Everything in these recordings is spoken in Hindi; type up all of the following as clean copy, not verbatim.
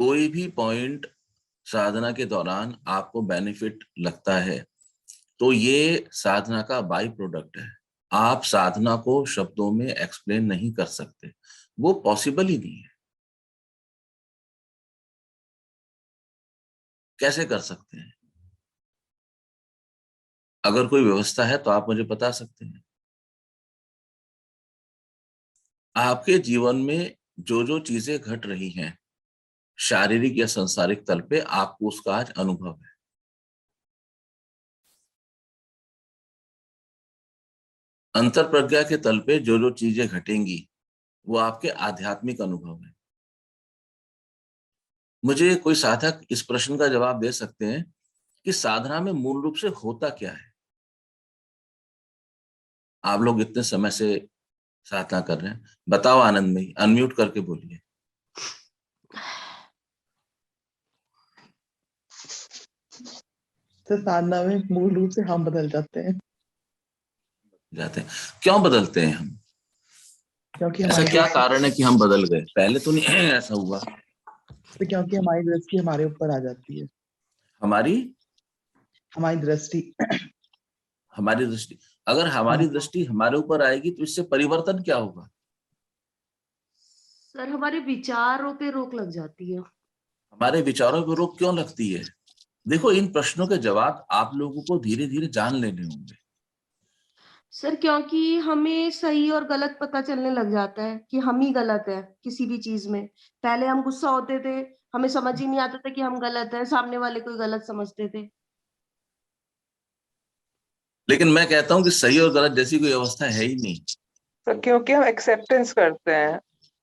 कोई भी पॉइंट साधना के दौरान आपको बेनिफिट लगता है तो ये साधना का बाई प्रोडक्ट है। आप साधना को शब्दों में एक्सप्लेन नहीं कर सकते, वो पॉसिबल ही नहीं है। कैसे कर सकते हैं? अगर कोई व्यवस्था है तो आप मुझे बता सकते हैं। आपके जीवन में जो जो चीजें घट रही हैं शारीरिक या सांसारिक तल पे, आपको उसका आज अनुभव है। अंतर प्रज्ञा के तल पे जो जो चीजें घटेंगी वो आपके आध्यात्मिक अनुभव है। मुझे कोई साधक इस प्रश्न का जवाब दे सकते हैं कि साधना में मूल रूप से होता क्या है? आप लोग इतने समय से साधना कर रहे हैं, बताओ आनंद में, अनम्यूट करके बोलिए। तो साधना में मूल रूप से हम बदल जाते हैं। क्यों बदलते हैं हम? क्योंकि ऐसा क्या कारण है कि हम बदल गए? पहले तो नहीं ऐसा हुआ। तो क्योंकि हमारी दृष्टि हमारे ऊपर आ जाती है। हमारी दृष्टि हमारी दृष्टि अगर हमारी दृष्टि हमारे ऊपर आएगी तो इससे परिवर्तन क्या होगा? सर, हमारे विचारों पे रोक लग जाती है। हमारे विचारों पर रोक क्यों लगती है? देखो, इन प्रश्नों के जवाब आप लोगों को धीरे धीरे जान लेने होंगे। सर, क्योंकि हमें सही और गलत पता चलने लग जाता है कि हम ही गलत है किसी भी चीज में। पहले हम गुस्सा होते थे, हमें समझ ही नहीं आता था कि हम गलत है, सामने वाले को गलत समझते थे। लेकिन मैं कहता हूं कि सही और गलत जैसी कोई अवस्था है ही नहीं। तो क्योंकि हम एक्सेप्टेंस करते हैं,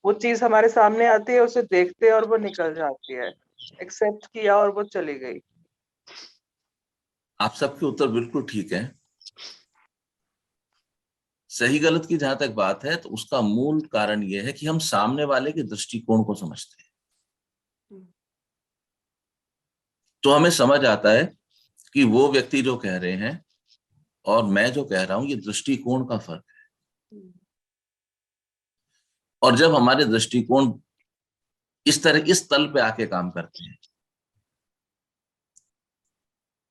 वो चीज हमारे सामने आती है, उसे देखते हैं और वो निकल जाती है। एक्सेप्ट किया और वो चली गई। आप सबके उत्तर बिल्कुल ठीक है। सही गलत की जहां तक बात है तो उसका मूल कारण यह है कि हम सामने वाले के दृष्टिकोण को समझते हैं। तो हमें समझ आता है कि वो व्यक्ति जो कह रहे हैं और मैं जो कह रहा हूं, ये दृष्टिकोण का फर्क है। और जब हमारे दृष्टिकोण इस तरह इस तल पे आके काम करते हैं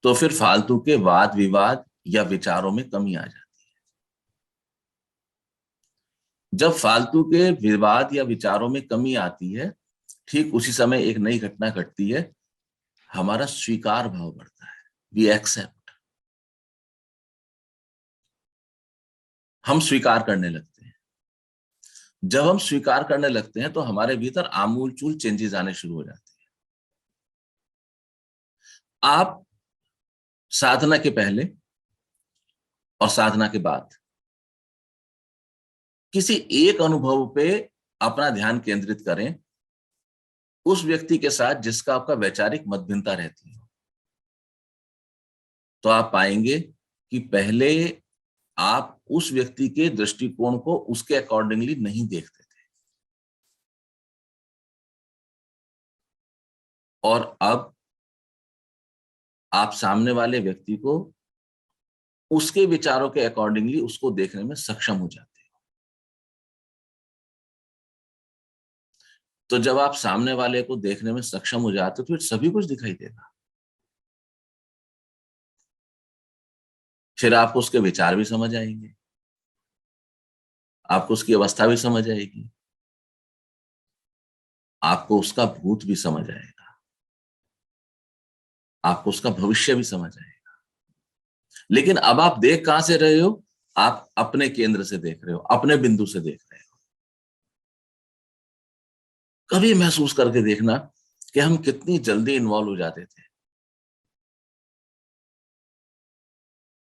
तो फिर फालतू के वाद विवाद या विचारों में कमी आ जाती है। जब फालतू के विवाद या विचारों में कमी आती है, ठीक उसी समय एक नई घटना घटती है। हमारा स्वीकार भाव बढ़ता है, वी एक्सेप्ट। हम स्वीकार करने लगते हैं। जब हम स्वीकार करने लगते हैं तो हमारे भीतर आमूलचूल चेंजेस आने शुरू हो जाते हैं। आप साधना के पहले और साधना के बाद किसी एक अनुभव पे अपना ध्यान केंद्रित करें, उस व्यक्ति के साथ जिसका आपका वैचारिक मतभिन्नता रहती है, तो आप पाएंगे कि पहले आप उस व्यक्ति के दृष्टिकोण को उसके अकॉर्डिंगली नहीं देखते थे, और अब आप सामने वाले व्यक्ति को उसके विचारों के अकॉर्डिंगली उसको देखने में सक्षम हो जाते हो। तो जब आप सामने वाले को देखने में सक्षम हो जाते हो तो फिर सभी कुछ दिखाई देगा। फिर आपको उसके विचार भी समझ आएंगे, आपको उसकी अवस्था भी समझ आएगी, आपको उसका भूत भी समझ आएगा, आपको उसका भविष्य भी समझ आएगा। लेकिन अब आप देख कहां से रहे हो? आप अपने केंद्र से देख रहे हो, अपने बिंदु से देख रहे हो। कभी महसूस करके देखना कि हम कितनी जल्दी इन्वॉल्व हो जाते थे,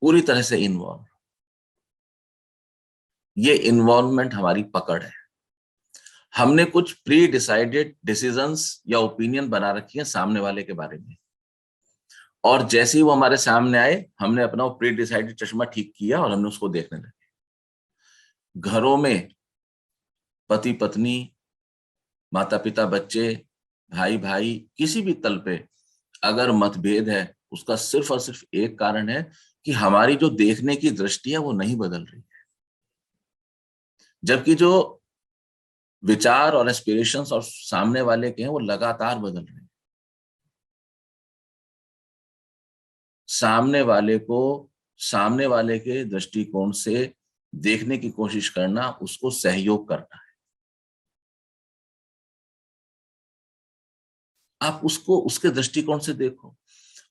पूरी तरह से इन्वॉल्व। ये इन्वॉल्वमेंट हमारी पकड़ है। हमने कुछ प्री डिसाइडेड डिसीजंस या ओपिनियन बना रखी है सामने वाले के बारे में, और जैसे ही वो हमारे सामने आए हमने अपना वो प्री डिसाइडेड चश्मा ठीक किया और हमने उसको देखने लगे। घरों में पति पत्नी, माता पिता बच्चे, भाई भाई, किसी भी तल पे अगर मतभेद है, उसका सिर्फ और सिर्फ एक कारण है कि हमारी जो देखने की दृष्टि है वो नहीं बदल रही है। जबकि जो विचार और एस्पिरेशंस और सामने वाले के हैं वो लगातार बदल रहे हैं। सामने वाले के दृष्टिकोण से देखने की कोशिश करना, उसको सहयोग करना है। आप उसको उसके दृष्टिकोण से देखो,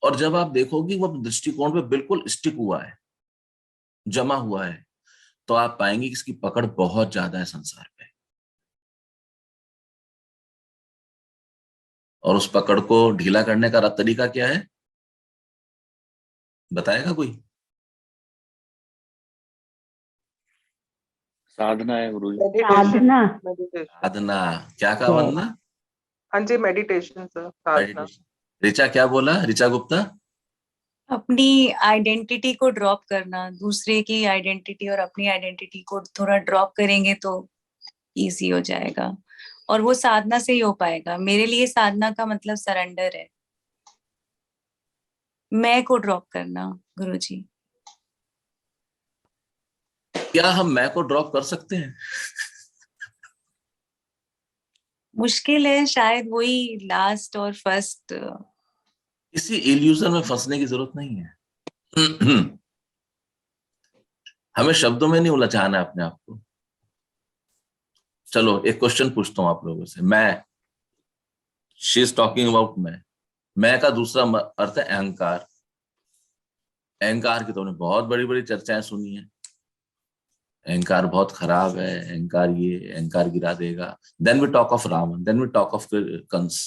और जब आप देखोगे वो दृष्टिकोण पे बिल्कुल स्टिक हुआ है, जमा हुआ है, तो आप पाएंगे कि इसकी पकड़ बहुत ज्यादा है संसार पे। और उस पकड़ को ढीला करने का तरीका क्या है, बताएगा कोई? साधना है गुरुजी। साधना। साधना। क्या का बनना? हाँ जी, मेडिटेशन सर, साधना। मेडिटेशन। ऋचा क्या बोला? ऋचा गुप्ता? अपनी आइडेंटिटी को ड्रॉप करना, दूसरे की आइडेंटिटी और अपनी आइडेंटिटी को थोड़ा ड्रॉप करेंगे तो इजी हो जाएगा, और वो साधना से ही हो पाएगा। मेरे लिए साधना का मतलब सरेंडर है, मैं को ड्रॉप करना गुरुजी। क्या हम मैं को ड्रॉप कर सकते हैं? मुश्किल है, शायद वही लास्ट और फर्स्ट। किसी इल्यूजन में फंसने की जरूरत नहीं है। हमें शब्दों में नहीं उलझाना है अपने आप को। चलो एक क्वेश्चन पूछता हूं आप लोगों से। मैं, शी इज टॉकिंग अबाउट मैं का दूसरा अर्थ है अहंकार। अहंकार की तो हमने बहुत बड़ी बड़ी चर्चाएं सुनी है। अहंकार बहुत खराब है, अहंकार ये, अहंकार गिरा देगा। Then we talk of Ravana, then we talk of Kansa.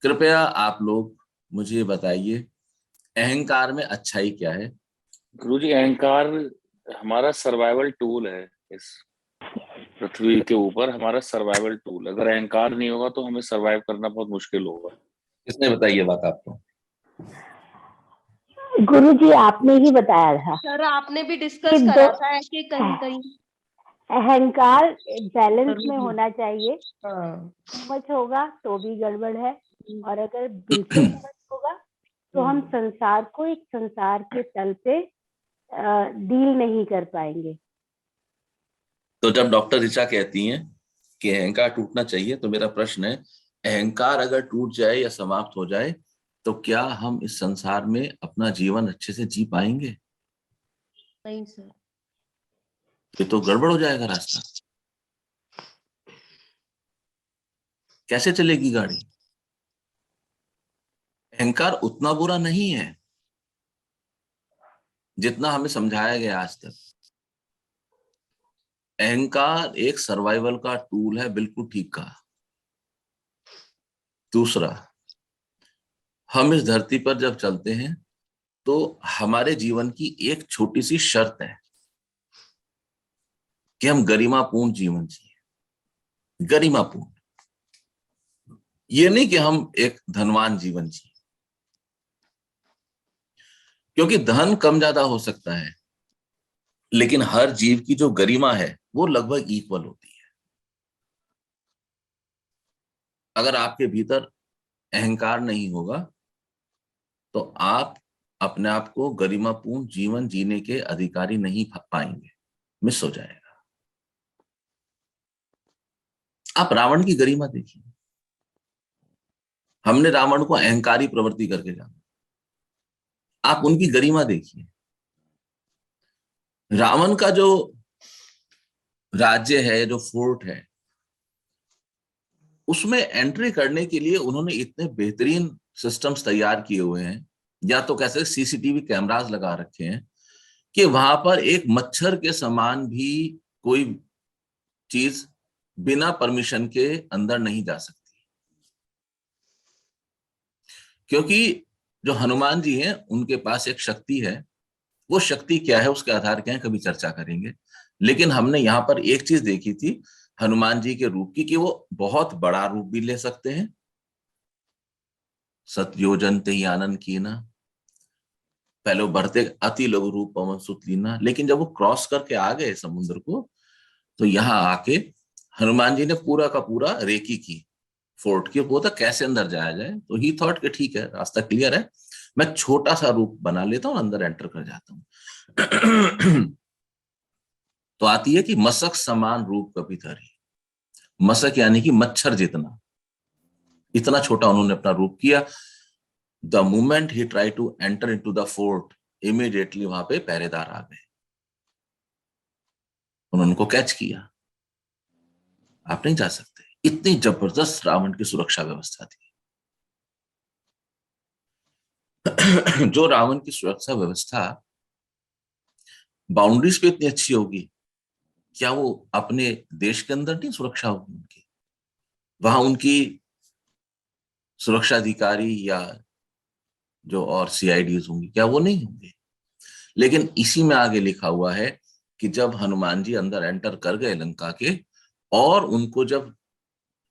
कृपया आप लोग मुझे बताइए, अहंकार में अच्छाई क्या है? गुरुजी अहंकार हमारा सर्वाइवल टूल है, इस पृथ्वी के ऊपर हमारा सर्वाइवल टूल। अगर अहंकार नहीं होगा तो हमें सर्वाइव करना बहुत मुश्किल होगा। किसने बताई ये बात आपको? गुरुजी आपने ही बताया था सर आपने भी डिस्कस करा था कि कहीं कहीं अहंकार बैलेंस में होना चाहिए। हाँ। मच होगा तो भी गड़बड़ है, और अगर बिल्कुल मच होगा तो हम संसार को एक संसार के तल पे डील नहीं कर पाएंगे। तो जब डॉक्टर ऋचा कहती हैं कि अहंकार टूटना चाहिए, तो मेरा प्रश्न है, अहंकार अगर टूट जाए या समाप्त हो जाए तो क्या हम इस संसार में अपना जीवन अच्छे से जी पाएंगे? नहीं सर। ये तो गड़बड़ हो जाएगा रास्ता। कैसे चलेगी गाड़ी? अहंकार उतना बुरा नहीं है जितना हमें समझाया गया आज तक। अहंकार एक सर्वाइवल का टूल है, बिल्कुल ठीक कहा। दूसरा, हम इस धरती पर जब चलते हैं तो हमारे जीवन की एक छोटी सी शर्त है कि हम गरिमापूर्ण जीवन जिए। गरिमापूर्ण, ये नहीं कि हम एक धनवान जीवन जिए, क्योंकि धन कम ज्यादा हो सकता है, लेकिन हर जीव की जो गरिमा है वो लगभग इक्वल होती है। अगर आपके भीतर अहंकार नहीं होगा तो आप अपने आप को गरिमापूर्ण जीवन जीने के अधिकारी नहीं पाएंगे, मिस हो जाएगा। आप रावण की गरिमा देखिए। हमने रावण को अहंकारी प्रवृत्ति करके जाना, आप उनकी गरिमा देखिए। रावण का जो राज्य है, जो फोर्ट है, उसमें एंट्री करने के लिए उन्होंने इतने बेहतरीन सिस्टम्स तैयार किए हुए हैं, या तो कैसे सीसीटीवी कैमरास लगा रखे हैं कि वहां पर एक मच्छर के समान भी कोई चीज बिना परमिशन के अंदर नहीं जा सकती। क्योंकि जो हनुमान जी हैं उनके पास एक शक्ति है। वो शक्ति क्या है, उसके आधार क्या है, कभी चर्चा करेंगे। लेकिन हमने यहाँ पर एक चीज देखी थी हनुमान जी के रूप की, कि वो बहुत बड़ा रूप भी ले सकते हैं। सत्योजनते ही आनंद कीना, पहले वो बढ़ते अति लघु रूप पवन सुत लीना, लेकिन जब वो क्रॉस करके आ गए समुद्र को, तो यहाँ आके हनुमान जी ने पूरा का पूरा रेकी की फोर्ट की, वो था कैसे अंदर जाया जाए। तो ही थॉट कि ठीक है, रास्ता क्लियर है, मैं छोटा सा रूप बना लेता हूँ, अंदर एंटर कर जाता हूँ। तो आती है कि मशक समान रूप कभी धरी। मशक यानी कि मच्छर जितना, इतना छोटा उन्होंने अपना रूप किया। The moment he try to enter into the fort, immediately वहां पे पहरेदार आ गए, उन्होंने उनको कैच किया, आप नहीं जा सकते। इतनी जबरदस्त रावण की सुरक्षा व्यवस्था थी। जो रावण की सुरक्षा व्यवस्था बाउंड्रीज पे इतनी अच्छी होगी, क्या वो अपने देश के अंदर नहीं सुरक्षा होगी उनकी? वहां उनकी सुरक्षा अधिकारी या जो और सीआईडीज होंगी, क्या वो नहीं होंगे? लेकिन इसी में आगे लिखा हुआ है कि जब हनुमान जी अंदर एंटर कर गए लंका के, और उनको जब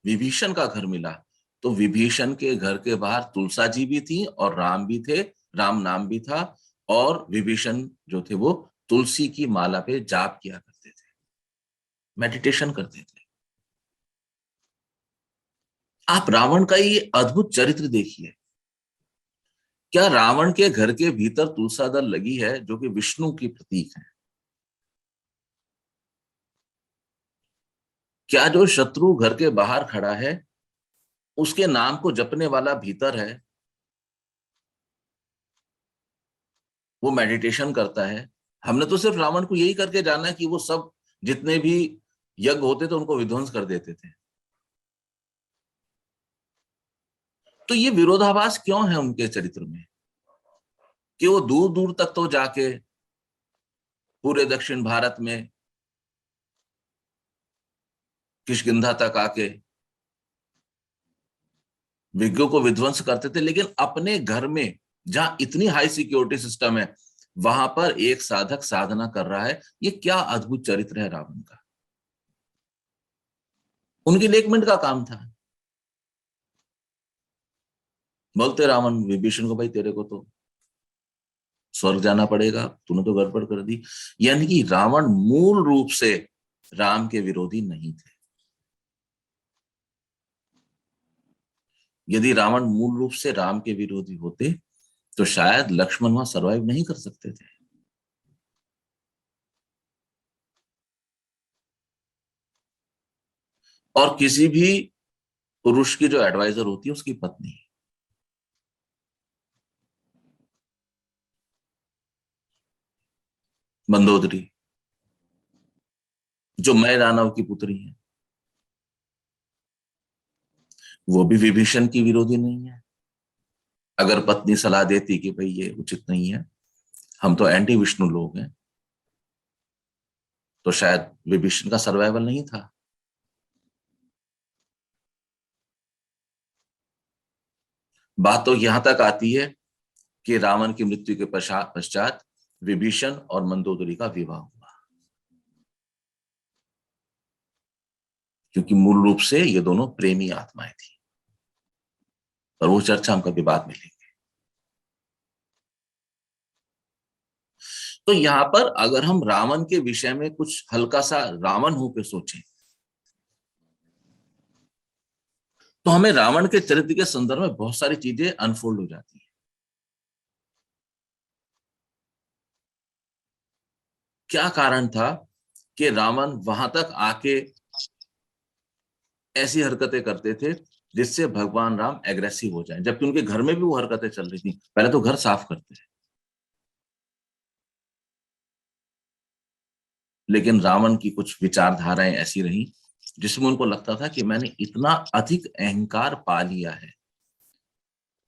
विभीषण का घर मिला, तो विभीषण के घर के बाहर तुलसा जी भी थी और राम भी थे, राम नाम भी था, और विभीषण जो थे वो तुलसी की माला पे जाप किया करते थे, मेडिटेशन करते थे। आप रावण का ये अद्भुत चरित्र देखिए। क्या रावण के घर के भीतर तुलसा दल लगी है, जो कि विष्णु की प्रतीक है? क्या जो शत्रु घर के बाहर खड़ा है, उसके नाम को जपने वाला भीतर है, वो मेडिटेशन करता है? हमने तो सिर्फ रावण को यही करके जाना है कि वो सब जितने भी यज्ञ होते थे उनको विध्वंस कर देते थे। तो ये विरोधाभास क्यों है उनके चरित्र में, कि वो दूर दूर तक तो जाके पूरे दक्षिण भारत में किष्किंधा तक आके विज्ञों को विध्वंस करते थे, लेकिन अपने घर में जहां इतनी हाई सिक्योरिटी सिस्टम है, वहां पर एक साधक साधना कर रहा है। ये क्या अद्भुत चरित्र है रावण का। उनके लिए 1 मिनट का काम था। बोलते रावण विभीषण को, भाई तेरे को तो स्वर्ग जाना पड़ेगा, तूने तो गड़बड़ कर दी। यानी कि रावण मूल रूप से राम के विरोधी नहीं थे। यदि रावण मूल रूप से राम के विरोधी होते, तो शायद लक्ष्मण वहां सरवाइव नहीं कर सकते थे। और किसी भी पुरुष की जो एडवाइजर होती है, उसकी पत्नी, मंदोदरी, जो मय दानव की पुत्री है, वो भी विभीषण की विरोधी नहीं है। अगर पत्नी सलाह देती कि भाई ये उचित नहीं है, हम तो एंटी विष्णु लोग हैं, तो शायद विभीषण का सर्वाइवल नहीं था। बात तो यहां तक आती है कि रावण की मृत्यु के पश्चात विभीषण और मंदोदरी का विवाह हुआ, क्योंकि मूल रूप से ये दोनों प्रेमी आत्माएं थी। पर वो चर्चा हम कभी बाद में लेंगे। तो यहां पर अगर हम रावण के विषय में कुछ हल्का सा रावण होकर सोचें, तो हमें रावण के चरित्र के संदर्भ में बहुत सारी चीजें अनफोल्ड हो जाती है। क्या कारण था कि रावण वहां तक आके ऐसी हरकतें करते थे जिससे भगवान राम एग्रेसिव हो जाएं, जबकि उनके घर में भी वो हरकतें चल रही थी। पहले तो घर साफ करते हैं, लेकिन रावण की कुछ विचारधाराएं ऐसी रही जिसमें उनको लगता था कि मैंने इतना अधिक अहंकार पा लिया है,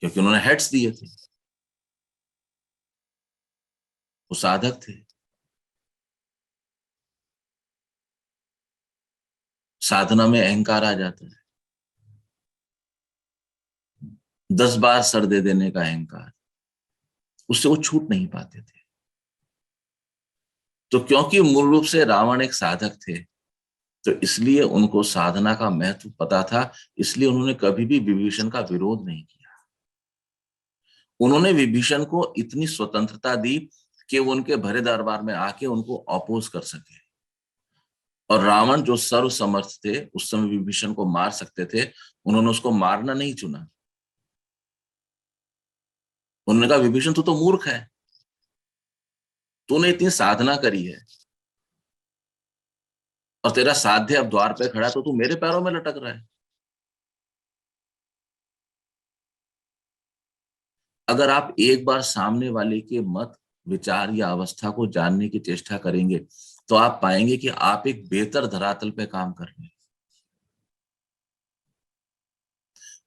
क्योंकि उन्होंने हेड्स दिए थे, वो साधक थे। साधना में अहंकार आ जाता है, 10 बार सर दे देने का अहंकार, उससे वो छूट नहीं पाते थे। तो क्योंकि मूल रूप से रावण एक साधक थे, तो इसलिए उनको साधना का महत्व पता था, इसलिए उन्होंने कभी भी विभीषण का विरोध नहीं किया। उन्होंने विभीषण को इतनी स्वतंत्रता दी कि वो उनके भरे दरबार में आके उनको अपोज कर सके। और रावण जो सर्व समर्थ थे, उस समय विभीषण को मार सकते थे, उन्होंने उसको मारना नहीं चुना। उन्होंने कहा विभीषण तू तो मूर्ख है, तूने इतनी साधना करी है, और तेरा साध्य अब द्वार पे खड़ा तो तू मेरे पैरों में लटक रहा है। अगर आप एक बार सामने वाले के मत, विचार या अवस्था को जानने की चेष्टा करेंगे तो आप पाएंगे कि आप एक बेहतर धरातल पे काम कर रहे हैं।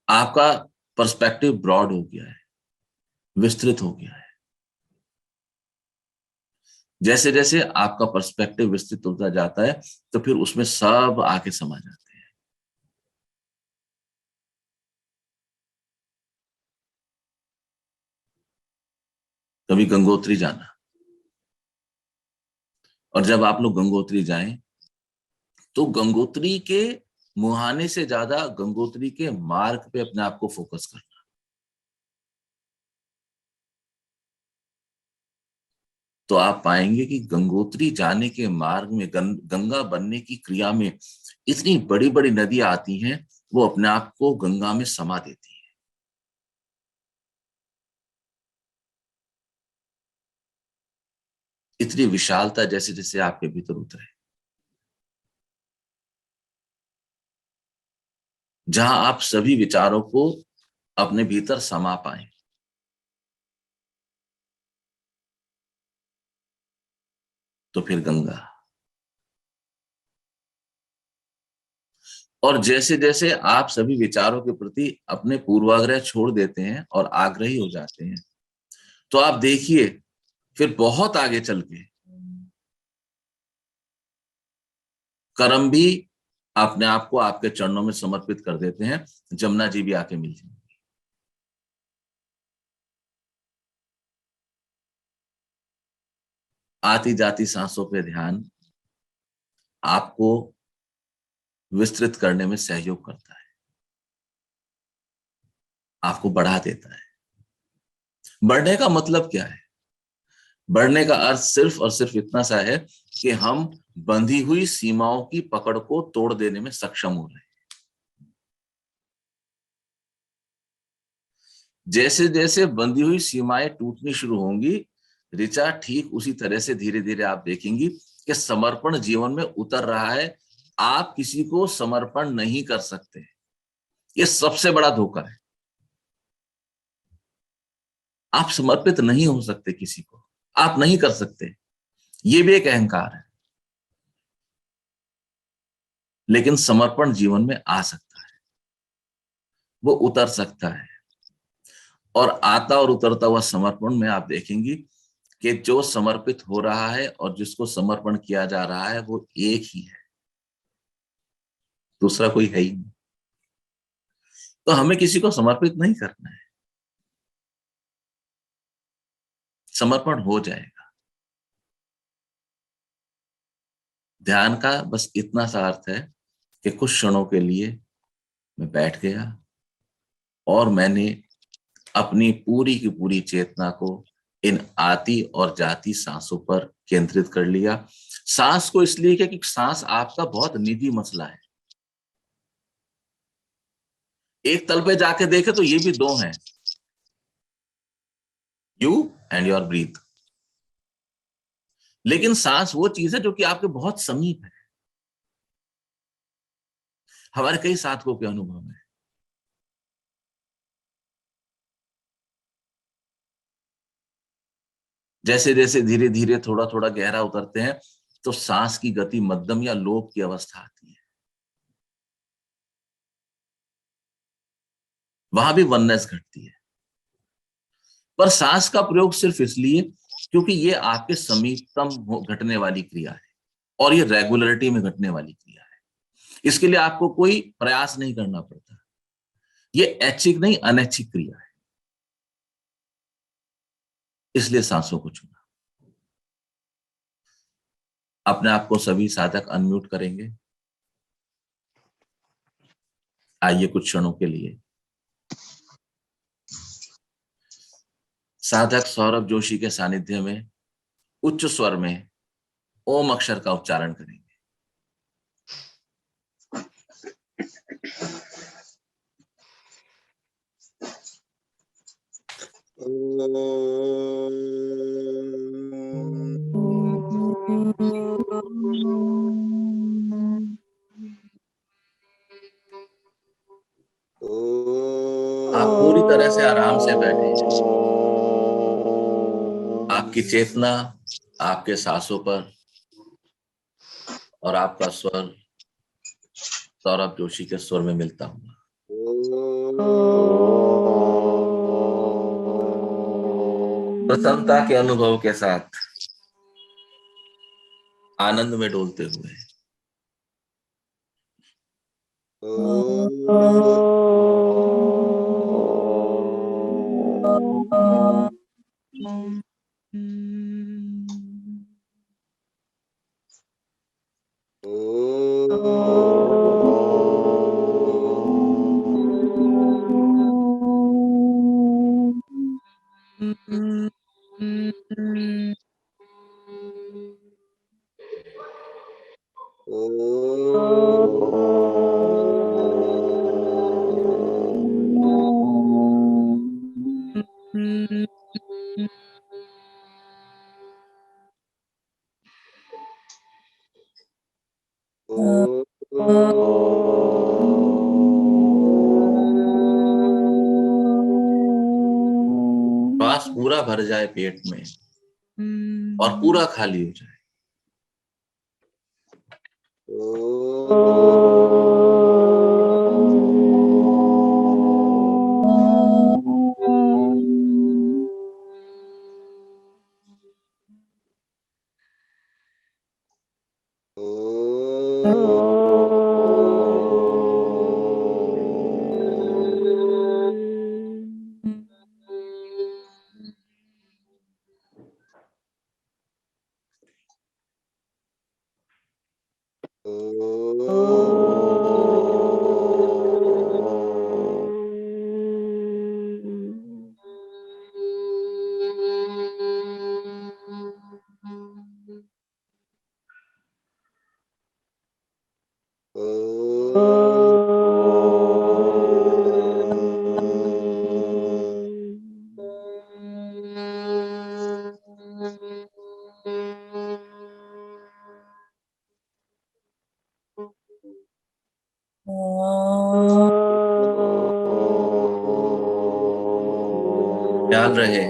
आपका पर्सपेक्टिव ब्रॉड हो गया है, विस्तृत हो गया है। जैसे जैसे आपका पर्सपेक्टिव विस्तृत होता जाता है तो फिर उसमें सब आके समा जाते हैं। कभी गंगोत्री जाना, और जब आप लोग गंगोत्री जाएं तो गंगोत्री के मुहाने से ज्यादा गंगोत्री के मार्ग पे अपने आप को फोकस करना। तो आप पाएंगे कि गंगोत्री जाने के मार्ग में गंगा बनने की क्रिया में इतनी बड़ी बड़ी नदियां आती हैं, वो अपने आप को गंगा में समा देती हैं। इतनी विशालता जैसे जैसे आपके भीतर उतरे, जहां आप सभी विचारों को अपने भीतर समा पाए, तो फिर गंगा। और जैसे जैसे आप सभी विचारों के प्रति अपने पूर्वाग्रह छोड़ देते हैं और आग्रही हो जाते हैं, तो आप देखिए फिर बहुत आगे चल के कर्म भी अपने आप को आपके चरणों में समर्पित कर देते हैं। जमुना जी भी आके मिल जाएंगे। आती जाती सांसों पे ध्यान आपको विस्तृत करने में सहयोग करता है, आपको बढ़ा देता है। बढ़ने का मतलब क्या है? बढ़ने का अर्थ सिर्फ और सिर्फ इतना सा है कि हम बंधी हुई सीमाओं की पकड़ को तोड़ देने में सक्षम हो रहे हैं। जैसे जैसे बंधी हुई सीमाएं टूटनी शुरू होंगी, ऋचा ठीक उसी तरह से धीरे धीरे आप देखेंगी कि समर्पण जीवन में उतर रहा है। आप किसी को समर्पण नहीं कर सकते, ये सबसे बड़ा धोखा है। आप समर्पित नहीं हो सकते किसी को, आप नहीं कर सकते, ये भी एक अहंकार है। लेकिन समर्पण जीवन में आ सकता है, वो उतर सकता है। और आता और उतरता हुआ समर्पण में आप देखेंगी कि जो समर्पित हो रहा है और जिसको समर्पण किया जा रहा है वो एक ही है, दूसरा कोई है ही नहीं। तो हमें किसी को समर्पित नहीं करना है, समर्पण हो जाएगा। ध्यान का बस इतना सा अर्थ है कि कुछ क्षणों के लिए मैं बैठ गया और मैंने अपनी पूरी की पूरी चेतना को इन आती और जाती सांसों पर केंद्रित कर लिया। सांस को इसलिए कि सांस आपका बहुत निजी मसला है। एक तल पे जाके देखे तो ये भी दो हैं, यू एंड योर ब्रीथ। लेकिन सांस वो चीज है जो कि आपके बहुत समीप है। हमारे कई साधकों के अनुभव में जैसे जैसे धीरे धीरे थोड़ा थोड़ा गहरा उतरते हैं तो सांस की गति मध्यम या लोप की अवस्था आती है। वहां भी वननेस घटती है। पर सांस का प्रयोग सिर्फ इसलिए क्योंकि ये आपके समीपतम घटने वाली क्रिया है और ये रेगुलरिटी में घटने वाली क्रिया है। इसके लिए आपको कोई प्रयास नहीं करना पड़ता। ये ऐच्छिक नहीं, अनैच्छिक क्रिया है। इसलिए सांसों को चुना। अपने आप को सभी साधक अनम्यूट करेंगे। आइए कुछ क्षणों के लिए साधक सौरभ जोशी के सानिध्य में उच्च स्वर में ओम अक्षर का उच्चारण करेंगे। आप पूरी तरह से आराम से बैठे, आपकी चेतना आपके सांसों पर और आपका स्वर सौरभ जोशी के स्वर में मिलता हुआ। प्रसन्नता के अनुभव के साथ आनंद में डोलते हुए श्वास पूरा भर जाए पेट में और पूरा खाली हो जाए। ख्याल रहे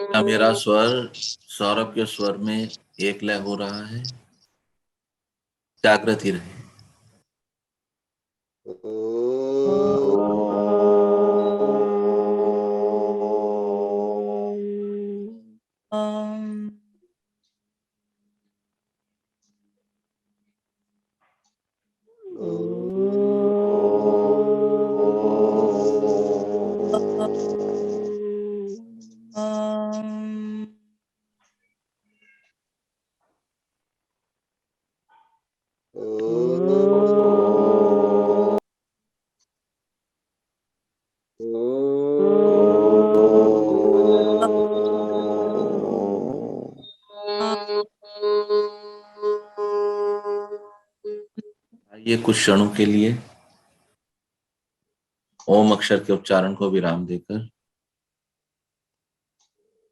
क्या मेरा स्वर सौरभ के स्वर में एक लय हो रहा है। जागृत ही रहे। ये कुछ क्षणों के लिए ओम अक्षर के उच्चारण को विराम देकर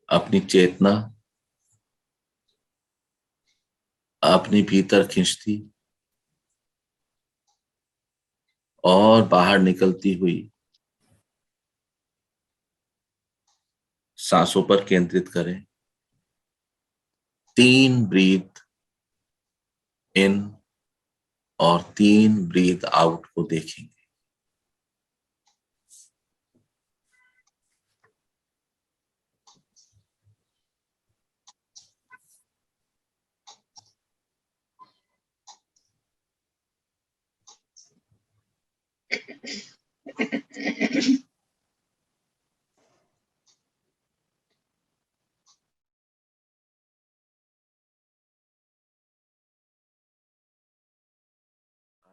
अपनी चेतना अपनी भीतर खींचती और बाहर निकलती हुई सांसों पर केंद्रित करें। 3 ब्रीथ इन और 3 ब्रीथ आउट को देखेंगे।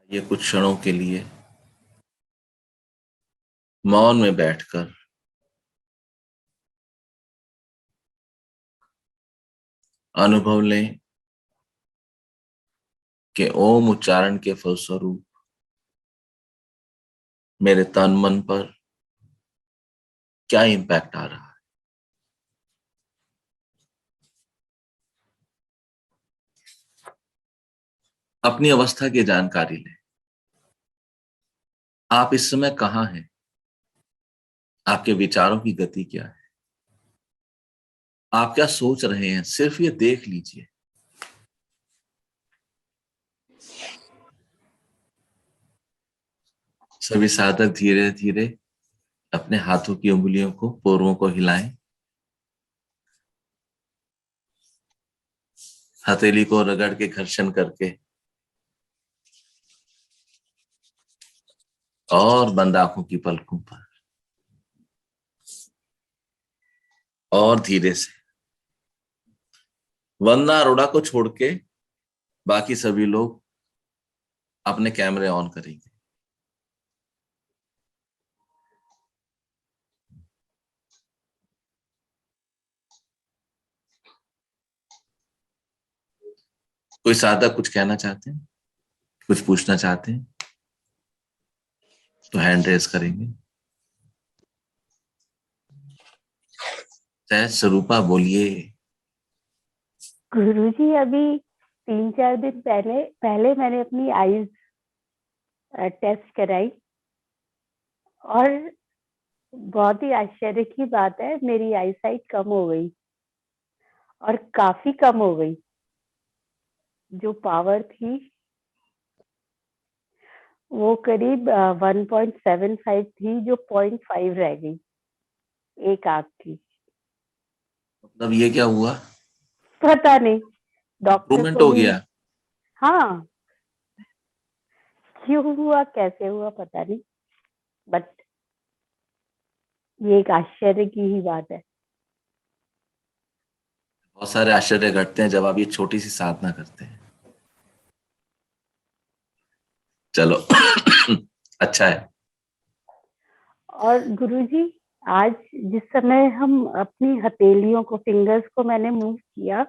ये कुछ क्षणों के लिए मौन में बैठकर अनुभव लें कि ओम उच्चारण के फलस्वरूप मेरे तन मन पर क्या इम्पैक्ट आ रहा है। अपनी अवस्था की जानकारी लें। आप इस समय कहाँ हैं? आपके विचारों की गति क्या है? आप क्या सोच रहे हैं? सिर्फ ये देख लीजिए। सभी साधक धीरे धीरे अपने हाथों की उंगलियों को, पोरों को हिलाएं। हथेली को रगड़ के घर्षण करके और बंद आंखों की पलकों पर और धीरे से वंदना अरोड़ा को छोड़ के बाकी सभी लोग अपने कैमरे ऑन करेंगे। कोई साधक कुछ कहना चाहते हैं, कुछ पूछना चाहते हैं तो हैंड रेज करेंगे। सहज स्वरूपा बोलिए। गुरुजी, अभी 3-4 दिन पहले मैंने अपनी आईज टेस्ट कराई और बहुत ही आश्चर्य की बात है, मेरी आई साइट कम हो गई और काफी कम हो गई। जो पावर थी वो करीब 1.75 थी, जो 0.5 रह गई एक आंख की। मतलब ये क्या हुआ? पता नहीं, डॉक्टर इम्प्रूवमेंट को हो भी। गया? हाँ, क्यों हुआ कैसे हुआ पता नहीं, बट ये एक आश्चर्य की ही बात है। बहुत सारे आश्चर्य घटते हैं जब आप ये छोटी सी साधना करते हैं। चलो अच्छा है। और गुरुजी, आज जिस समय हम अपनी हथेलियों को, फिंगर्स को मैंने मूव किया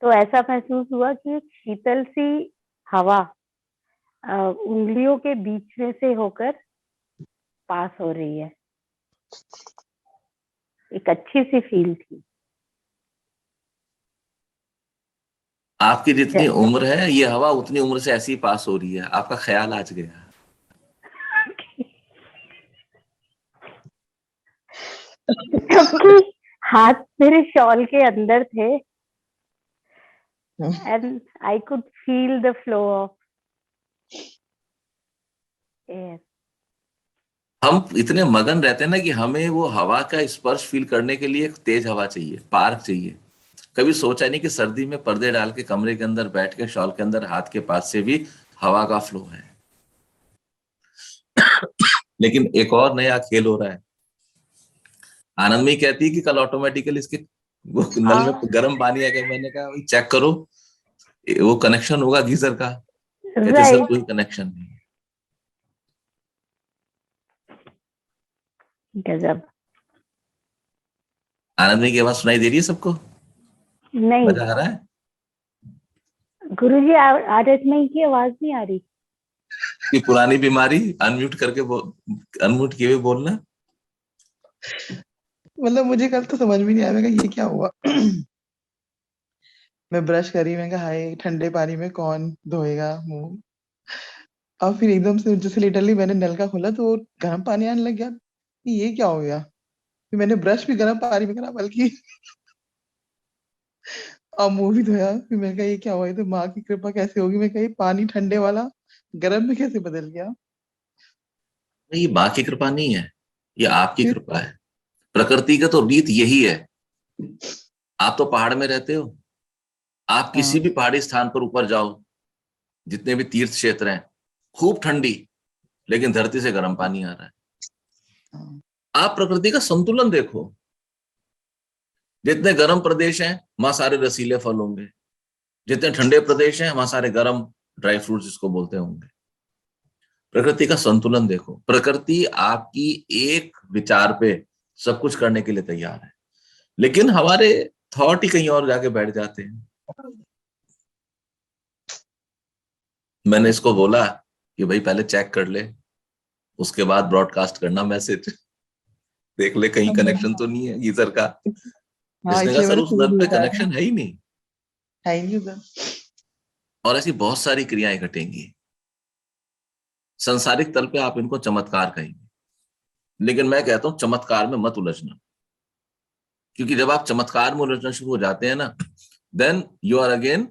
तो ऐसा महसूस हुआ कि एक शीतल सी हवा उंगलियों के बीच में से होकर पास हो रही है। एक अच्छी सी फील थी। आपकी जितनी उम्र है, ये हवा उतनी उम्र से ऐसी ही पास हो रही है। आपका ख्याल आज गया। क्योंकि हाथ मेरे शॉल के अंदर थे and I could feel the flow of air. हम इतने मगन रहते हैं ना कि हमें वो हवा का स्पर्श फील करने के लिए एक तेज हवा चाहिए, पार्क चाहिए। कभी सोचा नहीं कि सर्दी में पर्दे डाल के कमरे के अंदर बैठ के शॉल के अंदर हाथ के पास से भी हवा का फ्लो है। लेकिन एक और नया खेल हो रहा है। आनंदमयी कहती है कि कल ऑटोमेटिकली इसके वो नल में गर्म पानी आ गया। मैंने कहा भाई चेक करो, वो कनेक्शन होगा गीजर का। कहते सर कोई कनेक्शन नहीं। गजब। आनंदमयी की आवाज सुनाई दे रही है सबको? नहीं मजा आ रहा है? गुरुजी, आनंदमयी की आवाज नहीं आ रही। कि पुरानी बीमारी, अनम्यूट करके अनम्यूट किए हुए बोलना। मतलब मुझे कल तो समझ में नहीं आया, मैं कहा ये क्या हुआ। मैं ब्रश करी, मैं कहा हाय ठंडे पानी में कौन धोएगा मुंह। और फिर एकदम से जैसे लिटरली मैंने नल का खोला तो गर्म पानी आने लग गया। ये क्या हो गया? फिर मैंने ब्रश भी गर्म पानी में करा बल्कि, और मुंह भी धोया। फिर मैंने कहा ये क्या हुआ? ये तो माँ की कृपा कैसे होगी। मैं कहा ये पानी ठंडे वाला गर्म में कैसे बदल गया? ये माँ की कृपा नहीं है, ये आपकी फिर कृपा है। प्रकृति का तो रीत यही है। आप तो पहाड़ में रहते हो, आप किसी हाँ भी पहाड़ी स्थान पर ऊपर जाओ, जितने भी तीर्थ क्षेत्र हैं, खूब ठंडी लेकिन धरती से गर्म पानी आ रहा है। हाँ आप प्रकृति का संतुलन देखो। जितने गर्म प्रदेश हैं वहां सारे रसीले फल होंगे, जितने ठंडे प्रदेश हैं वहां सारे गर्म ड्राई फ्रूट जिसको बोलते होंगे। प्रकृति का संतुलन देखो। प्रकृति आपकी एक विचार पे सब कुछ करने के लिए तैयार है, लेकिन हमारे थॉट ही कहीं और जाके बैठ जाते हैं। मैंने इसको बोला कि भाई पहले चेक कर ले, उसके बाद ब्रॉडकास्ट करना मैसेज, देख ले कहीं कनेक्शन तो नहीं है गीजर का। हाँ, इसने कहा इसलिए सर मैंने उस छोड़ नल पे दिया था। कनेक्शन है ही नहीं। Thank you sir. और ऐसी बहुत सारी क्रियाएं घटेंगी। संसारिक तल पे आप इनको चमत्कार कहेंगे, लेकिन मैं कहता हूं चमत्कार में मत उलझना, क्योंकि जब आप चमत्कार में उलझना शुरू हो जाते हैं ना, then you are again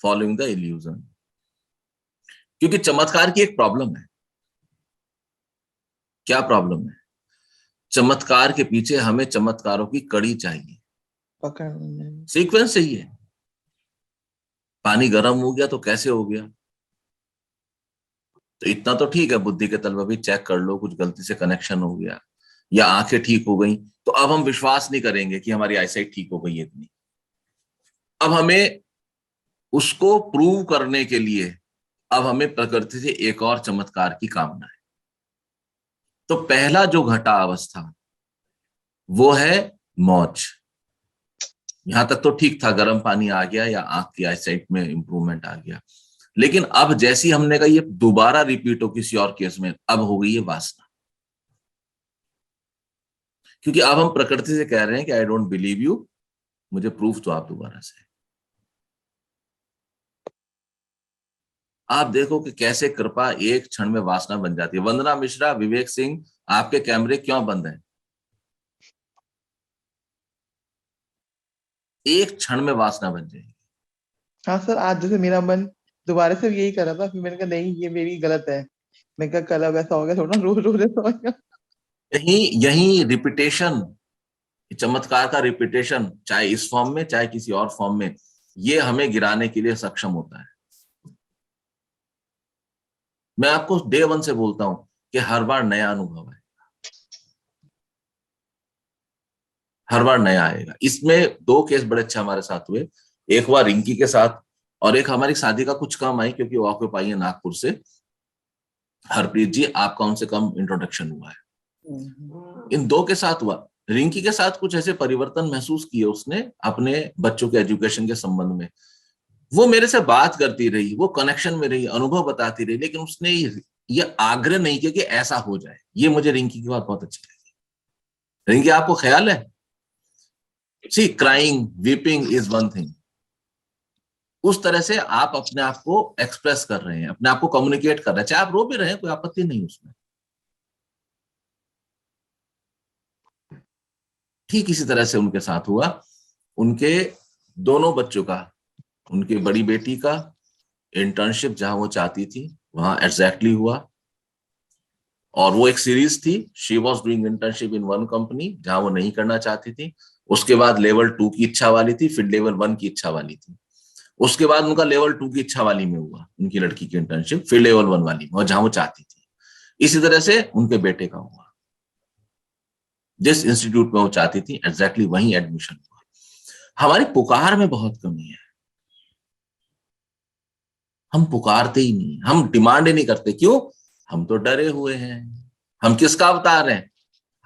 following the illusion. क्योंकि चमत्कार की एक प्रॉब्लम है। क्या प्रॉब्लम है? चमत्कार के पीछे हमें चमत्कारों की कड़ी चाहिए, पकड़ सीक्वेंस चाहिए। पानी गर्म हो गया तो कैसे हो गया? तो इतना तो ठीक है, बुद्धि के तल में भी चेक कर लो, कुछ गलती से कनेक्शन हो गया या आंखें ठीक हो गई, तो अब हम विश्वास नहीं करेंगे कि हमारी आईसाइट ठीक हो गई है इतनी। अब हमें उसको प्रूव करने के लिए अब हमें प्रकृति से एक और चमत्कार की कामना है। तो पहला जो घटा अवस्था वो है मौज। यहां तक तो ठीक था, गर्म पानी आ गया या आंख की आईसाइट में इंप्रूवमेंट आ गया, लेकिन अब जैसी हमने कहा ये दोबारा रिपीट हो किसी और केस में, अब हो गई है वासना। क्योंकि अब हम प्रकृति से कह रहे हैं कि आई डोंट बिलीव यू, मुझे प्रूफ तो आप दोबारा से। आप देखो कि कैसे कृपा एक क्षण में वासना बन जाती है। वंदना मिश्रा, विवेक सिंह, आपके कैमरे क्यों बंद हैं? एक क्षण में वासना बन जाएगी। हाँ सर, आज जैसे मेरा मन दोबारा से यही कर रहा था, फिर मैंने कहा नहीं ये मेरी गलत है। मैं कहा कल अब ऐसा हो गया, थोड़ा रोज रोज ऐसा हो गया। यही रिपीटेशन, चमत्कार का रिपीटेशन, चाहे इस फॉर्म में चाहे किसी और फॉर्म में, ये हमें गिराने के लिए सक्षम होता है। मैं आपको डे वन से बोलता हूं कि हर बार नया अनुभव है, हर बार नया आएगा। इसमें दो केस बड़े अच्छे हमारे साथ हुए, एक हुआ रिंकी के साथ और एक हमारी शादी का कुछ कम आई, क्योंकि वो ऑक्यूपाई है नागपुर से। हरप्रीत जी, आपका उनसे कम इंट्रोडक्शन हुआ है। इन दो के साथ हुआ। रिंकी के साथ कुछ ऐसे परिवर्तन महसूस किए उसने अपने बच्चों के एजुकेशन के संबंध में। वो मेरे से बात करती रही, वो कनेक्शन में रही, अनुभव बताती रही, लेकिन उसने ये आग्रह नहीं किया कि ऐसा हो जाए। ये मुझे रिंकी की बात बहुत अच्छी लगी। रिंकी, आपको ख्याल है, she crying weeping is one thing, उस तरह से आप अपने आप को एक्सप्रेस कर रहे हैं, अपने आप को कम्युनिकेट कर रहे हैं, चाहे आप रो भी रहे हैं, कोई आपत्ति नहीं उसमें। ठीक इसी तरह से उनके साथ हुआ। उनके दोनों बच्चों का, उनकी बड़ी बेटी का इंटर्नशिप जहां वो चाहती थी वहां एग्जैक्टली हुआ। और वो एक सीरीज थी, she was doing internship in one company, जहां वो नहीं करना चाहती थी। उसके बाद लेवल 2 की इच्छा वाली थी, फिर लेवल 1 की इच्छा वाली थी। उसके बाद उनका लेवल 2 की इच्छा वाली में हुआ उनकी लड़की की इंटर्नशिप, फिर लेवल 1 वाली में, और जहां वो चाहती थी। इसी तरह से उनके बेटे का हुआ, जिस इंस्टीट्यूट में वो चाहती थी एग्जैक्टली वहीं एडमिशन हुआ। हमारी पुकार में बहुत कमी है, हम पुकारते ही नहीं, हम डिमांड ही नहीं करते। क्यों? हम तो डरे हुए हैं। हम किसका अवतार हैं?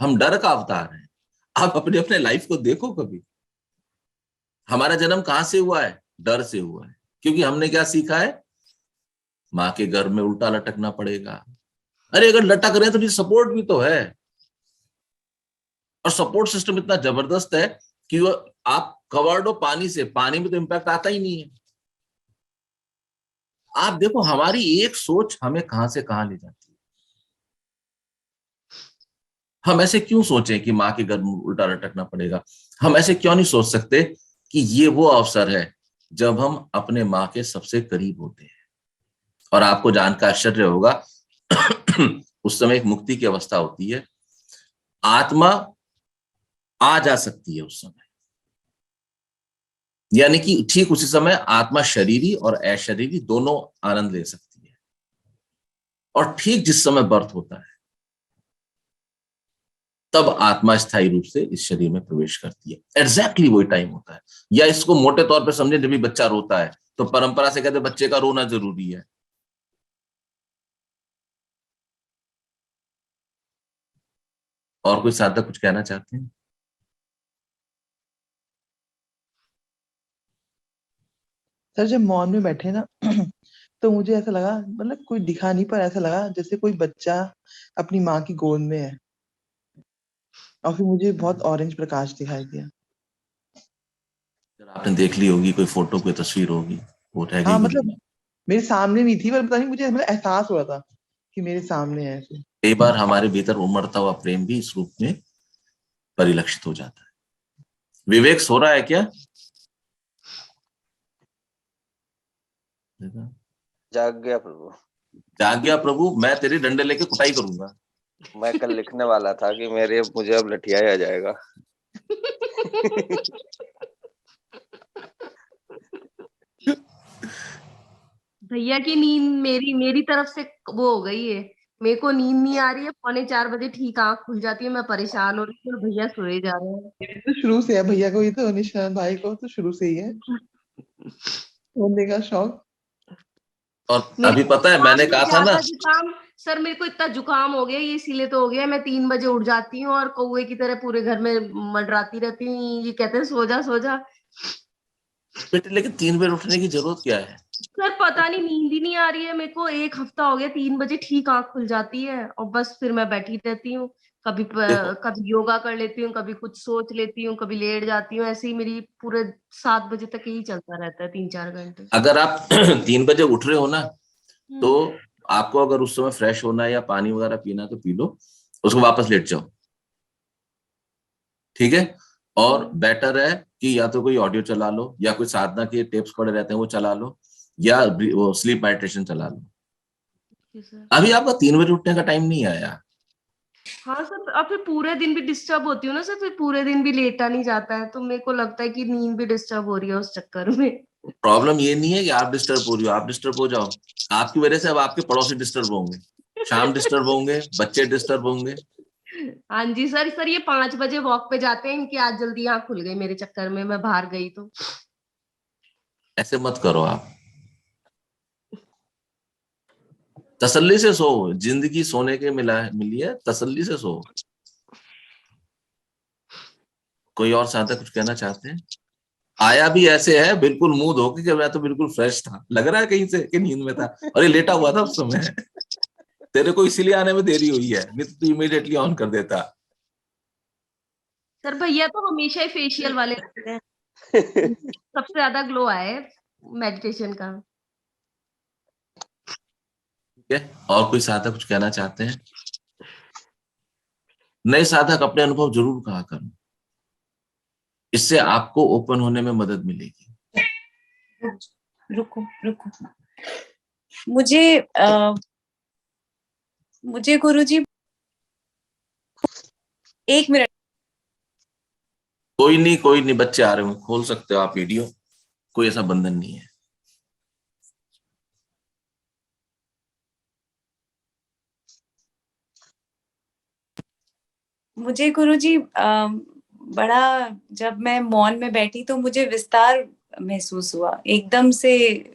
हम डर का अवतार हैं। आप अपने अपने लाइफ को देखो कभी, हमारा जन्म कहां से हुआ है? डर से हुआ है। क्योंकि हमने क्या सीखा है? माँ के गर्भ में उल्टा लटकना पड़ेगा। अरे अगर लटक रहे हैं तो सपोर्ट भी तो है, और सपोर्ट सिस्टम इतना जबरदस्त है कि वो आप कवर्ड हो पानी से, पानी में तो इंपैक्ट आता ही नहीं है। आप देखो हमारी एक सोच हमें कहां से कहां ले जाती है। हम ऐसे क्यों सोचें कि माँ के गर्भ में उल्टा लटकना पड़ेगा? हम ऐसे क्यों नहीं सोच सकते कि ये वो अवसर है जब हम अपने माँ के सबसे करीब होते हैं? और आपको जानकर आश्चर्य होगा उस समय एक मुक्ति की अवस्था होती है, आत्मा आ जा सकती है उस समय, यानी कि ठीक उसी समय आत्मा शरीरी और अशरीरी दोनों आनंद ले सकती है। और ठीक जिस समय बर्थ होता है तब आत्मा स्थायी रूप से इस शरीर में प्रवेश करती है। एग्जैक्टली वही टाइम होता है। या इसको मोटे तौर पर समझे, जब भी बच्चा रोता है तो परंपरा से कहते हैं बच्चे का रोना जरूरी है। और कोई साधक कुछ कहना चाहते हैं? सर जब मौन में बैठे ना तो मुझे ऐसा लगा, मतलब कोई दिखा नहीं पर ऐसा लगा जैसे कोई बच्चा अपनी माँ की गोद में है, और फिर मुझे बहुत ऑरेंज प्रकाश दिखाई दिया। आपने देख ली होगी, कोई फोटो कोई तस्वीर होगी, वो रह गई हाँ होगी। मतलब मेरे सामने नहीं थी, पर पता नहीं मुझे मतलब एहसास हो रहा था कि मेरे सामने है ऐसे। कई बार हमारे भीतर उमड़ता हुआ प्रेम भी इस रूप में परिलक्षित हो जाता है। विवेक सो रहा है क्या? जाग गया प्रभु। जाग गया प्रभु, मैं तेरी डंडे लेके कुटाई करूंगा। मैं कल लिखने वाला था कि मुझे अब लठियाया जाएगा। भैया की नींद मेरी तरफ से वो हो गई है। मेरे को नींद नहीं आ रही है, 3:45 ठीक आंख खुल जाती है, मैं परेशान हो रही हूँ और भैया सोए जा रहे हैं। ये तो शुरू से है भैया को, ये तो निशान भाई को तो शुरू से ही है सोने का शौक। और मेरे अभी को पता है मैंने कहा था ना, ज्यादा जुकाम, सर मेरे को इतना जुकाम हो गया, ये इसीलिए तो हो गया। मैं 3 बजे उठ जाती हूँ और कौवे की तरह पूरे घर में मंडराती रहती हूँ। ये कहते हैं सो जा सो जा। बेटे लेकिन 3 बजे उठने की जरूरत क्या है? सर पता नहीं, नींद ही नहीं आ रही है मेरे को। 1 हफ्ता हो गया, 3 बजे ठीक आंख खुल जाती है और बस फिर मैं बैठी रहती हूँ। कभी देखो कभी योगा कर लेती हूँ, कभी कुछ सोच लेती हूँ, कभी लेट जाती हूँ। ऐसे ही मेरी पूरे 7 बजे तक यही चलता रहता है, 3-4 घंटे। अगर आप 3 बजे उठ रहे हो ना, तो आपको अगर उस समय फ्रेश होना है या पानी वगैरह पीना है तो पी लो, उसको वापस लेट जाओ, ठीक है। और बेटर है कि या तो कोई ऑडियो चला लो या कोई साधना के टेप्स पड़े रहते हैं वो चला लो, या वो स्लीप मेडिटेशन चला लो। अभी आपका 3 बजे उठने का टाइम नहीं आया। हाँ सर, और फिर पूरे दिन भी डिस्टर्ब होती हूँ ना सर, फिर पूरे दिन भी लेटा नहीं जाता है, तो मेरे को लगता है कि नींद भी डिस्टर्ब हो रही है उस चक्कर में। प्रॉब्लम ये नहीं है कि आप डिस्टर्ब हो रही हो, आप डिस्टर्ब हो जाओ, आपकी वजह से अब आपके पड़ोसी डिस्टर्ब होंगे, शाम डिस्टर्ब होंगे, बच्चे डिस्टर्ब होंगे। हाँ जी सर ये 5 बजे वॉक पे जाते हैं, इनकी आज जल्दी आँख खुल गई मेरे चक्कर में, मैं बाहर गई तो। ऐसे मत करो आप, तसल्ली से सो, जिंदगी सोने के मिली है, तसल्ली से सो। कोई और साथी कुछ कहना चाहते हैं? आया भी ऐसे है बिल्कुल मुंह धो के कि मैं तो बिल्कुल फ्रेश था, लग रहा है कहीं से कि नींद में था और ये लेटा हुआ था उस समय। तेरे को इसीलिए आने में देरी हुई है, नहीं तो तू इमीडिएटली ऑन कर देता। सर भैया तो हमेशा ही फेशियल वाले रहते हैं। सबसे ज्यादा ग्लो आया है मेडिटेशन का। ठीक है, और कोई साथक कुछ कहना चाहते हैं? नए साधक अपने अनुभव जरूर कहा करो, इससे आपको ओपन होने में मदद मिलेगी। रुको रुको, मुझे गुरुजी 1 मिनट। कोई नहीं, बच्चे आ रहे हो, खोल सकते हो आप वीडियो, कोई ऐसा बंधन नहीं है। मुझे गुरुजी बड़ा, जब मैं मौन में बैठी तो मुझे विस्तार महसूस हुआ, एकदम से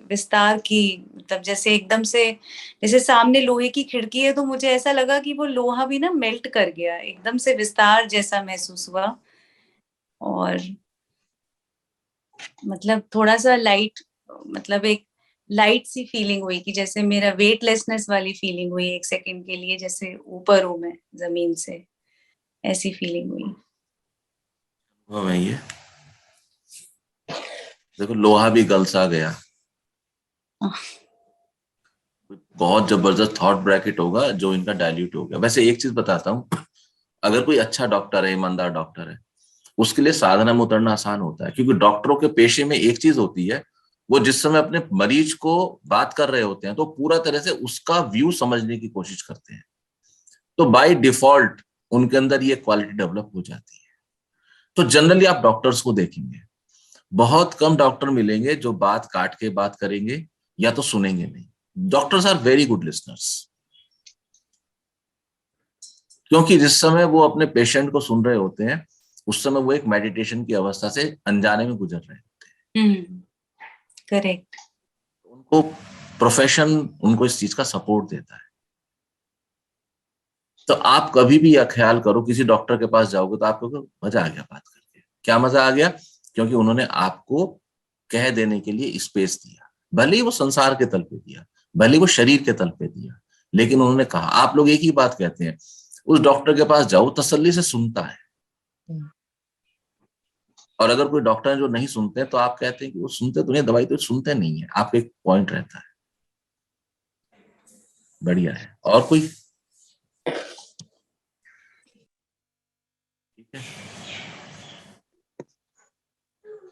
विस्तार की, मतलब जैसे एकदम से, जैसे सामने लोहे की खिड़की है तो मुझे ऐसा लगा कि वो लोहा भी ना मेल्ट कर गया, एकदम से विस्तार जैसा महसूस हुआ। और मतलब थोड़ा सा लाइट, मतलब एक लाइट सी फीलिंग हुई कि जैसे मेरा वेटलेसनेस वाली फीलिंग हुई 1 सेकंड के लिए, जैसे ऊपर हूं मैं जमीन से, ऐसी फीलिंग हुई। वो मैं ये देखो, लोहा भी गलसा गया। बहुत जबरदस्त थॉट ब्रैकेट होगा जो इनका डाइल्यूट हो गया। वैसे एक चीज बताता हूँ, अगर कोई अच्छा डॉक्टर है, ईमानदार डॉक्टर है, उसके लिए साधना में उतरना आसान होता है, क्योंकि डॉक्टरों के पेशे में एक चीज होती है, वो जिस समय अपने मरीज को बात कर रहे होते हैं तो पूरा तरह से उसका व्यू समझने की कोशिश करते हैं, तो बाय डिफॉल्ट उनके अंदर ये क्वालिटी डेवलप हो जाती है। तो जनरली आप डॉक्टर्स को देखेंगे, बहुत कम डॉक्टर मिलेंगे जो बात काट के बात करेंगे या तो सुनेंगे नहीं। Doctors are very good listeners, क्योंकि जिस समय वो अपने पेशेंट को सुन रहे होते हैं उस समय वो एक मेडिटेशन की अवस्था से अनजाने में गुजर रहे होते हैं। करेक्ट। उनको प्रोफेशन उनको इस चीज का सपोर्ट देता है। तो आप कभी भी यह ख्याल करो, किसी डॉक्टर के पास जाओगे तो आपको मजा आ गया बात करके। क्या मजा आ गया? क्योंकि उन्होंने आपको कह देने के लिए स्पेस दिया, भले ही वो संसार के तल पे दिया, भले ही वो शरीर के तल पे दिया, लेकिन उन्होंने कहा। आप लोग एक ही बात कहते हैं, उस डॉक्टर के पास जाओ तसल्ली से सुनता है, और अगर कोई डॉक्टर है जो नहीं सुनते तो आप कहते हैं कि वो सुनते तो नहीं, दवाई तो सुनते नहीं है। आपका एक पॉइंट रहता है। बढ़िया है। और कोई? ठीक है,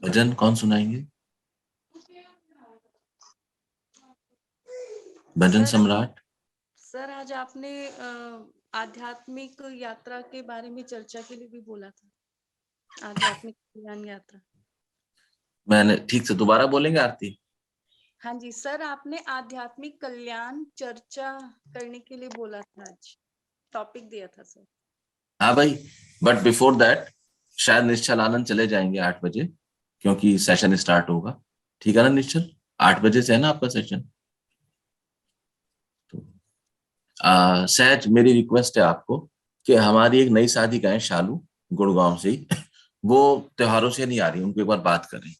भजन कौन सुनाएंगे? भजन सम्राट। सर आज आपने आध्यात्मिक यात्रा के बारे में चर्चा के लिए भी बोला था, आध्यात्मिक कल्याण यात्रा। मैंने ठीक से दोबारा बोलेंगे आरती? हाँ जी सर, आपने आध्यात्मिक कल्याण चर्चा करने के लिए बोला था, आज टॉपिक दिया था सर। हाँ भाई, बट बिफोर दैट शायद निश्चल आनंद चले जाएंगे 8 बजे, क्योंकि सेशन स्टार्ट होगा। ठीक है ना निश्चल? 8 बजे से है ना आपका सेशन? तो सहज मेरी रिक्वेस्ट है आपको कि हमारी एक नई साधिका है शालू, गुड़गांव से ही, वो त्योहारों से नहीं आ रही, उनको एक बार बात करें।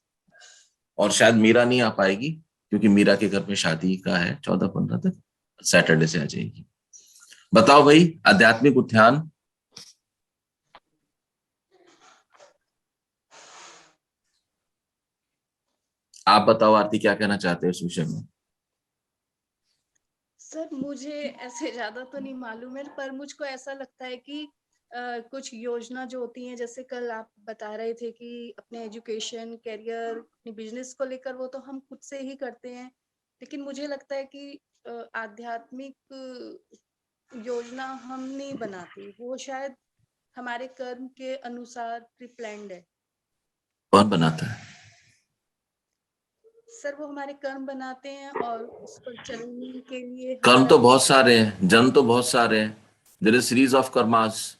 और शायद मीरा नहीं आ पाएगी, क्योंकि मीरा के घर में शादी का है 14-15 तक, सैटरडे से आ जाएगी। बताओ भाई, आध्यात्मिक उत्थान। आप बताओ आरती, क्या कहना चाहते हैं इस विषय में? सर मुझे ऐसे ज्यादा तो नहीं मालूम है, पर मुझको ऐसा लगता है कि कुछ योजना जो होती हैं, जैसे कल आप बता रहे थे कि अपने एजुकेशन, करियर, अपने बिजनेस को लेकर वो तो हम खुद से ही करते हैं, लेकिन मुझे लगता है कि आध्यात्मिक योजना हम नहीं बनाते, वो शायद हमारे कर्म के अनुसार प्रीप्लान्ड है। कौन बनाता है? सर वो हमारे कर्म बनाते हैं और उस पर चलने के लिए कर्म तो बहुत सारे हैं, जन्म तो बहुत सारे हैं, there is series of karmas.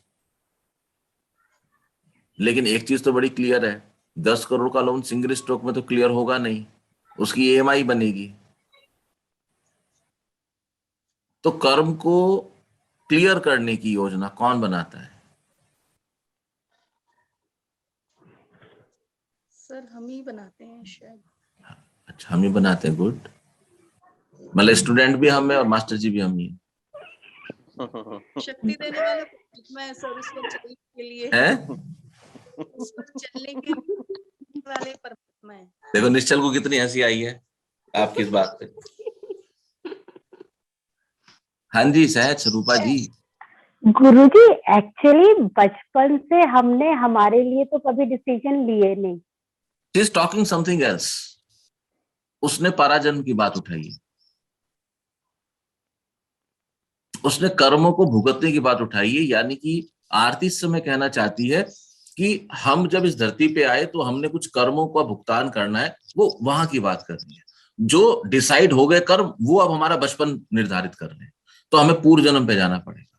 लेकिन एक चीज तो बड़ी क्लियर है, 10 करोड़ का लोन सिंगल स्ट्रोक में तो क्लियर होगा नहीं, उसकी EMI बनेगी। तो कर्म को क्लियर करने की योजना कौन बनाता है? सर हम ही बनाते हैं शायद। अच्छा, हम ही बनाते हैं, गुड। मतलब स्टूडेंट भी हम है और मास्टर जी भी हम ही है। शक्ति देने वाला परमात्मा है सर, उस पर चलने के लिए उस पर चलने के वाले परमात्मा है। देखो निश्चल को कितनी हंसी आई है आपकी इस बात पे। हाँ जी सहज स्वरूपा जी। गुरुजी एक्चुअली बचपन से हमने हमारे लिए तो कभी डिसीजन लिए नहीं। She is talking something else. उसने पराजन्म की बात उठाई है, उसने कर्मों को भुगतने की बात उठाई है। यानी कि आरती इस समय कहना चाहती है कि हम जब इस धरती पे आए तो हमने कुछ कर्मों का भुगतान करना है, वो वहां की बात कर रही है। जो डिसाइड हो गए कर्म, वो अब हमारा बचपन निर्धारित कर रहे हैं, तो हमें पूर्व जन्म पे जाना पड़ेगा।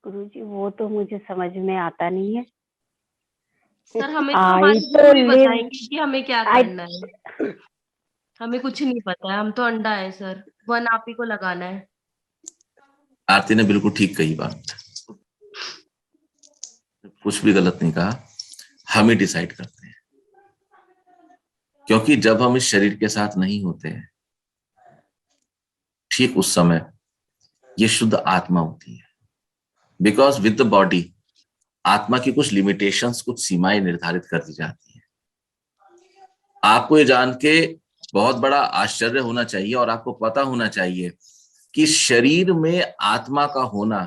गुरुजी वो तो मुझे समझ में आता नहीं है सर हमें तो हमारे गुरु ही बताएंगे कि हमें क्या करना है, हमें कुछ नहीं पता है, हम तो अंडा है सर, वन आप ही को लगाना है। आरती ने बिल्कुल ठीक कही बात, कुछ भी गलत नहीं कहा, हम ही डिसाइड करते हैं। क्योंकि जब हम इस शरीर के साथ नहीं होते हैं, ठीक उस समय ये शुद्ध आत्मा होती है। बिकॉज विद द बॉडी आत्मा की कुछ लिमिटेशंस, कुछ सीमाएं निर्धारित कर दी जाती है। आपको ये जान के बहुत बड़ा आश्चर्य होना चाहिए और आपको पता होना चाहिए कि शरीर में आत्मा का होना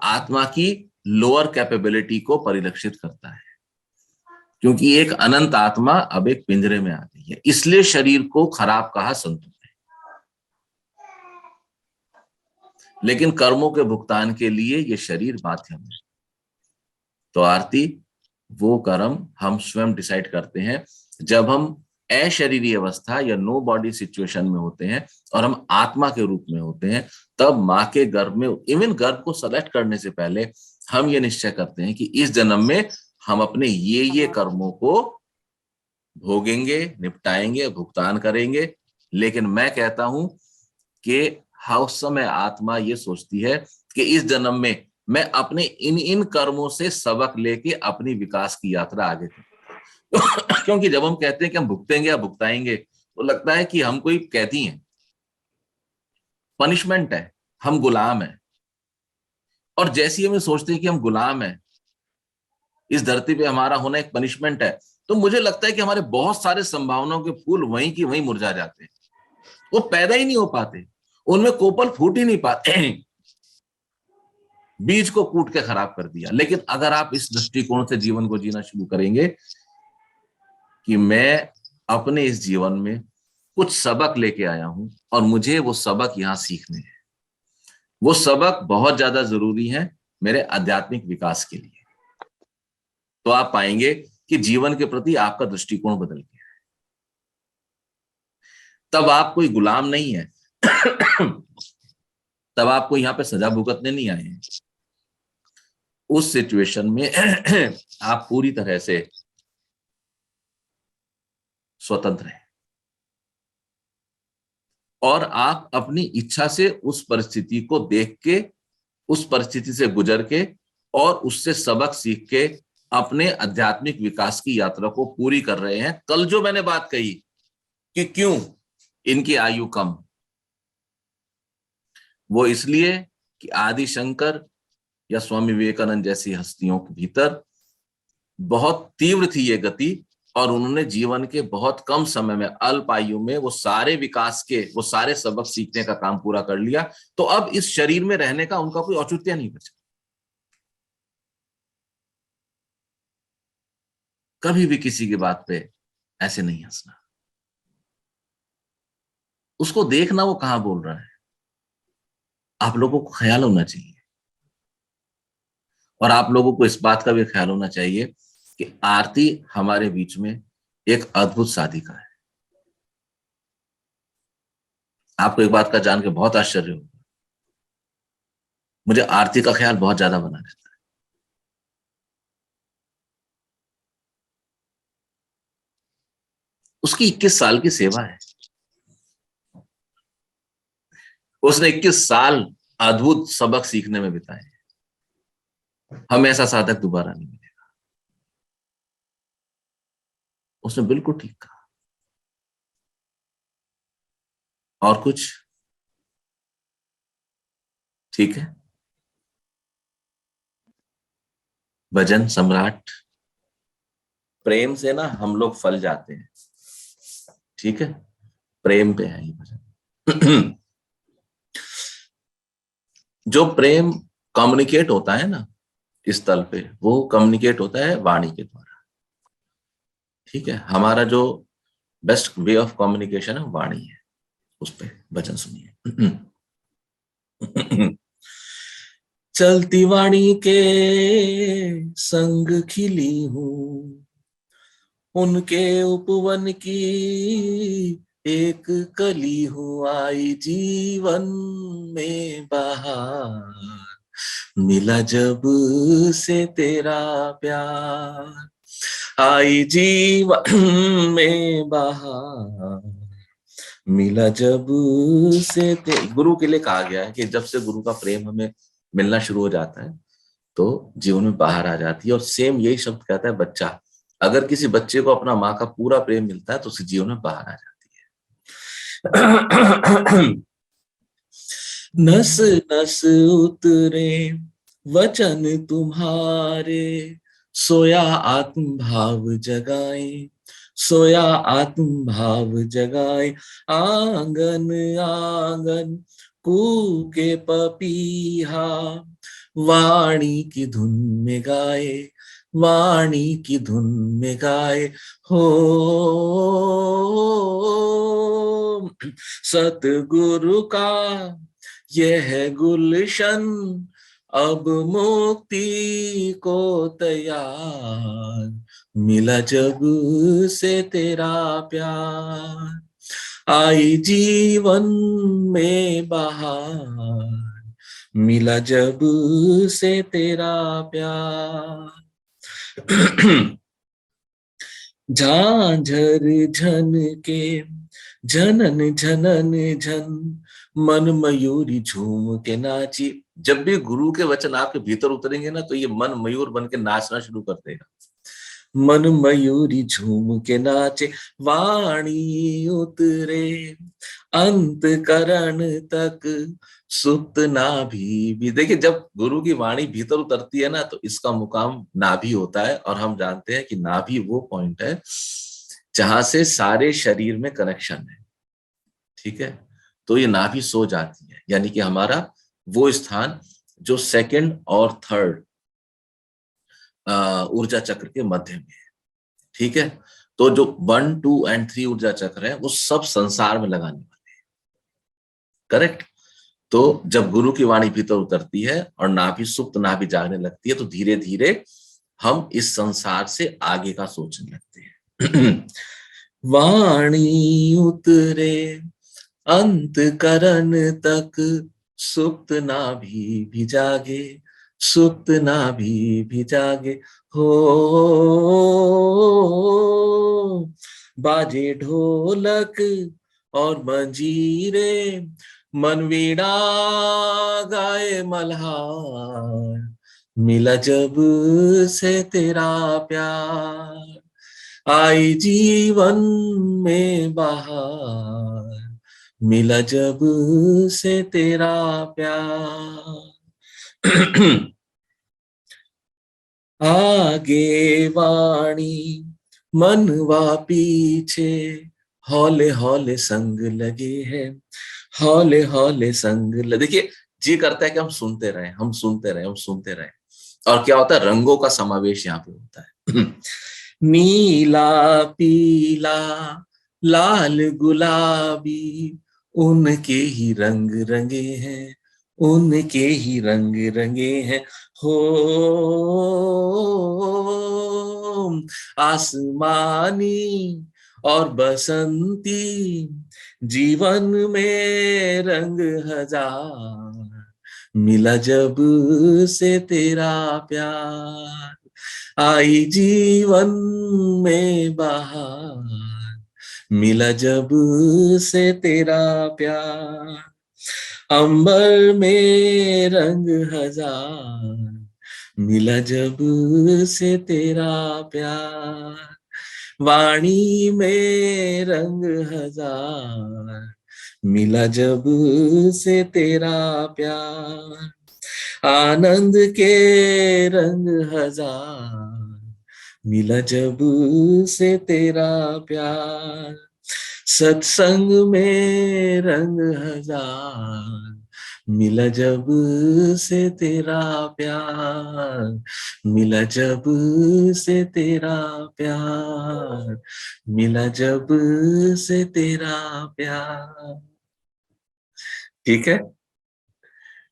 आत्मा की लोअर कैपेबिलिटी को परिलक्षित करता है, क्योंकि एक अनंत आत्मा अब एक पिंजरे में आ गई है, इसलिए शरीर को खराब कहा संतों ने। लेकिन कर्मों के भुगतान के लिए ये शरीर माध्यम है। तो आरती, वो कर्म हम स्वयं डिसाइड करते हैं। जब हम अशरीरी अवस्था या नो बॉडी सिचुएशन में होते हैं और हम आत्मा के रूप में होते हैं, तब माँ के गर्भ में, इवन गर्भ को सेलेक्ट करने से पहले हम ये निश्चय करते हैं कि इस जन्म में हम अपने ये कर्मों को भोगेंगे, निपटाएंगे, भुगतान करेंगे। लेकिन मैं कहता हूं कि उस समय आत्मा ये सोचती है कि इस जन्म में मैं अपने इन कर्मों से सबक लेके अपनी विकास की यात्रा आगे करूं। क्योंकि जब हम कहते हैं कि हम भुगतेंगे या भुगताएंगे, तो लगता है कि हम कोई कैदी हैं, पनिशमेंट है, हम गुलाम हैं। और जैसे ही हम सोचते हैं कि हम गुलाम हैं, इस धरती पे हमारा होना एक पनिशमेंट है, तो मुझे लगता है कि हमारे बहुत सारे संभावनाओं के फूल वहीं की वहीं मुरझा जाते हैं। वो पैदा ही नहीं हो पाते, उनमें कोपल फूट ही नहीं पाते, बीज को कूट के खराब कर दिया। लेकिन अगर आप इस दृष्टिकोण से जीवन को जीना शुरू करेंगे कि मैं अपने इस जीवन में कुछ सबक लेके आया हूं और मुझे वो सबक यहां सीखने हैं, वो सबक बहुत ज्यादा जरूरी है मेरे आध्यात्मिक विकास के लिए, तो आप पाएंगे कि जीवन के प्रति आपका दृष्टिकोण बदल गया है। तब आप कोई गुलाम नहीं है, तब आपको यहां पे सजा भुगतने नहीं आए हैं। उस सिचुएशन में आप पूरी तरह से स्वतंत्र हैं और आप अपनी इच्छा से उस परिस्थिति को देख के, उस परिस्थिति से गुजर के और उससे सबक सीख के अपने आध्यात्मिक विकास की यात्रा को पूरी कर रहे हैं। कल जो मैंने बात कही कि क्यों इनकी आयु कम, वो इसलिए कि आदि शंकर या स्वामी विवेकानंद जैसी हस्तियों के भीतर बहुत तीव्र थी ये गति और उन्होंने जीवन के बहुत कम समय में, अल्प आयु में वो सारे विकास के, वो सारे सबक सीखने का काम पूरा कर लिया। तो अब इस शरीर में रहने का उनका कोई औचित्य नहीं बचा। कभी भी किसी की बात पे ऐसे नहीं हंसना, उसको देखना वो कहां बोल रहा है, आप लोगों को ख्याल होना चाहिए। और आप लोगों को इस बात का भी ख्याल होना चाहिए कि आरती हमारे बीच में एक अद्भुत साधिका है। आपको एक बात का जान के बहुत आश्चर्य होगा, मुझे आरती का ख्याल बहुत ज्यादा बना रहता है। उसकी 21 साल की सेवा है, उसने 21 साल अद्भुत सबक सीखने में बिताए। हमें ऐसा साधक दोबारा नहीं मिलेगा। उसने बिल्कुल ठीक कहा। और कुछ ठीक है? भजन सम्राट, प्रेम से ना हम लोग फल जाते हैं, ठीक है? प्रेम पे है ये भजन। जो प्रेम कम्युनिकेट होता है ना इस तल पे, वो कम्युनिकेट होता है वाणी के द्वारा, ठीक है? हमारा जो बेस्ट वे ऑफ कम्युनिकेशन है वाणी है, उस पे भजन सुनिए। चलती वाणी के संग खिली हूँ, उनके उपवन की एक कली हूँ, आई जीवन में बहार, मिला जब से तेरा प्यार, आई जीवन में बहार, मिला जब से गुरु के लिए कहा गया है कि जब से गुरु का प्रेम हमें मिलना शुरू हो जाता है तो जीवन में बाहर आ जाती है। और सेम यही शब्द कहता है बच्चा, अगर किसी बच्चे को अपना माँ का पूरा प्रेम मिलता है तो उसके जीवन में बाहर आ जाती है। नस नस उतरे वचन तुम्हारे, सोया आत्म भाव जगाए, सोया आत्म भाव जगाए, आंगन आंगन कूके पपीहा, वाणी की धुन में गाए, वाणी की धुन में गाए, हो सतगुरु का यह गुलशन, अब मुक्ति को तैयार, मिला जब से तेरा प्यार, आई जीवन में बहार, मिला जब से तेरा प्यार। झांझर झन के झनन झनन झन, मन मयूरी झूम के नाची। जब भी गुरु के वचन आपके भीतर उतरेंगे ना तो ये मन मयूर बन के नाचना शुरू कर देगा। मन मयूरी झूम के नाचे, वाणी उतरे अंतकरण तक, सुप्त नाभि भी। देखिए जब गुरु की वाणी भीतर उतरती है ना तो इसका मुकाम नाभि होता है, और हम जानते हैं कि नाभि वो पॉइंट है जहां से सारे शरीर में कनेक्शन है, ठीक है, तो ये नाभि सो जाती है, यानी कि हमारा वो स्थान जो सेकंड और थर्ड ऊर्जा चक्र के मध्य में है। ठीक है, तो जो 1, 2 एंड 3 ऊर्जा चक्र है वो सब संसार में लगाने वाले हैं। करेक्ट। तो जब गुरु की वाणी भीतर उतरती है और नाभि सुप्त नाभि जागने लगती है, तो धीरे धीरे हम इस संसार से आगे का सोचने लगते हैं। वाणी उतरे अंतकरण तक, सुप्त नाभि भी जागे, सुप्त नाभि भी जागे। हो बाजे ढोलक और मंजीरे, मन वीणा गाए मल्हार, मिला जब से तेरा प्यार, आई जीवन में बहार, मिला जब से तेरा प्यार। आगे वाणी मनवा पीछे, हौले हौले संग लगे हैं, हौले हौले संग देखिए, जी करता है कि हम सुनते रहे, हम सुनते रहे, हम सुनते रहे। और क्या होता है, रंगों का समावेश यहाँ पे होता है। नीला पीला लाल गुलाबी, उनके ही रंग रंगे हैं, उनके ही रंग रंगे हैं। हो आसमानी और बसंती, जीवन में रंग हजार, मिला जब से तेरा प्यार, आई जीवन में बहार, मिला जब से तेरा प्यार, अंबर में रंग हजार, मिला जब से तेरा प्यार, वाणी में रंग हजार, मिला जब से तेरा प्यार, आनंद के रंग हजार, मिला जब से तेरा प्यार, सत्संग में रंग हजार, मिला जब से तेरा प्यार, मिला जब से तेरा प्यार, मिला जब से तेरा प्यार। ठीक है,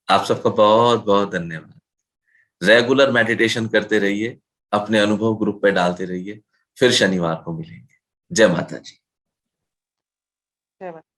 आप सबका बहुत बहुत धन्यवाद। रेगुलर मेडिटेशन करते रहिए, अपने अनुभव ग्रुप पे डालते रहिए, फिर शनिवार को मिलेंगे। जय माता जी। जय माता।